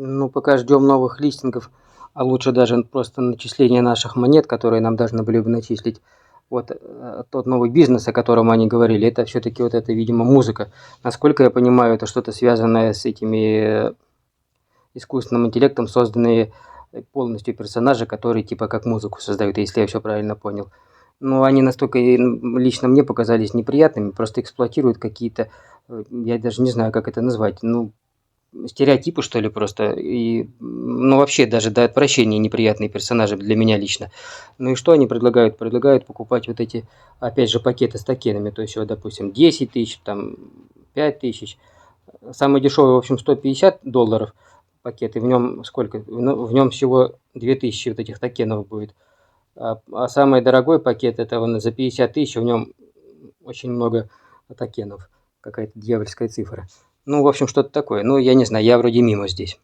Ну, пока ждем новых листингов, а лучше даже просто начисление наших монет, которые нам должны были бы начислить. Вот тот новый бизнес, о котором они говорили, это все-таки вот это, видимо, музыка. Насколько я понимаю, это что-то связанное с этими искусственным интеллектом, созданные полностью персонажи, которые типа как музыку создают, если я все правильно понял. Но они настолько лично мне показались неприятными, просто эксплуатируют какие-то, я даже не знаю, как это назвать, ну, стереотипы, что ли, просто. И, ну, вообще даже до отвращения неприятные персонажи для меня лично. Ну и что они предлагают? Предлагают покупать вот эти, опять же, пакеты с токенами. То есть, вот, допустим, 10 тысяч, там, 5 тысяч. Самый дешевый, в общем, $150 пакет, и в нем сколько? В нем всего 2000 вот этих токенов будет. А самый дорогой пакет, это он за 50 тысяч, в нем очень много токенов. Какая-то дьявольская цифра. Ну, в общем, что-то такое. Ну, я не знаю, я вроде мимо здесь.